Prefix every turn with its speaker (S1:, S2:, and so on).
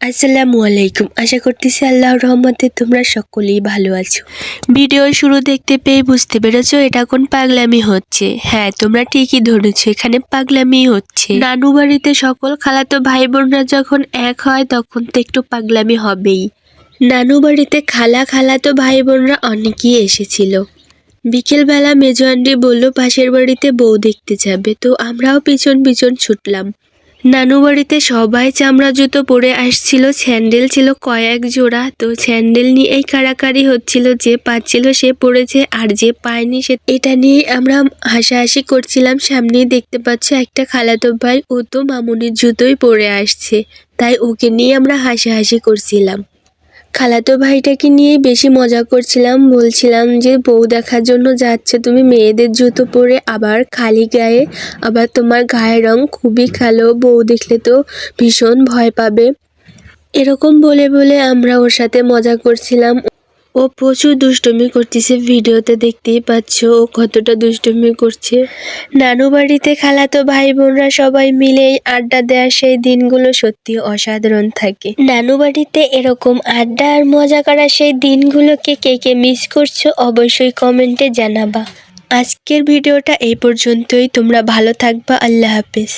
S1: আসসালামু আলাইকুম। আশা করতেছি আল্লাহর রহমতে তোমরা সকলেই ভালো আছো। ভিডিও শুরু দেখতে পেয়ে বুঝতে পেরেছো এটা কোন পাগলামি হচ্ছে। হ্যাঁ, তোমরা ঠিকই ধরেছো, এখানে পাগলামি হচ্ছে। নানু বাড়িতে সকল খালাতো ভাই বোনরা যখন এক হয় তখন তো একটু পাগলামি হবেই। নানু বাড়িতে খালাতো ভাই বোনরা অনেকেই এসেছিল। বিকেলবেলা মেজো আন্টি বললো পাশের বাড়িতে বউ দেখতে যাবে, তো আমরাও পিছন পিছন ছুটলাম। নানু বাড়িতে সবাই চামড়া জুতো পরে আসছিল, স্যান্ডেল ছিল কয়েক জোড়া। তো স্যান্ডেল নিয়ে এই কাড়াকাড়ি হচ্ছিল, যে পাচ্ছিল সে পড়েছে আর যে পায়নি সে। এটা নিয়ে আমরা হাসাহাসি করছিলাম। সামনেই দেখতে পাচ্ছ একটা খালাতো ভাই, ও তো মামুনির জুতোই পরে আসছে, তাই ওকে নিয়ে আমরা হাসাহাসি করছিলাম। খালাতো ভাইটাকে নিয়ে বেশি মজা করছিলাম, বলছিলাম যে বউ দেখার জন্য যাচ্ছে তুমি মেয়েদের জুতো পরে, আবার খালি গায়ে, আবার তোমার গায়ের রং খুবই কালো, বউ দেখলে তো ভীষণ ভয় পাবে। এরকম বলে বলে আমরা ওর সাথে মজা করছিলাম। ও প্রচুর দুষ্টুমি করতেছে, ভিডিওতে দেখতেই পাচ্ছ ও কতটা দুষ্টুমি করছে। নানু বাড়িতে খালাতো ভাই বোনরা সবাই মিলে আড্ডা দেওয়ার সেই দিনগুলো সত্যি অসাধারণ থাকে। নানু বাড়িতে এরকম আড্ডা আর মজা করার সেই দিনগুলোকে কে কে মিস করছো অবশ্যই কমেন্টে জানাবা। আজকের ভিডিওটা এই পর্যন্তই। তোমরা ভালো থাকবা। আল্লাহ হাফেজ।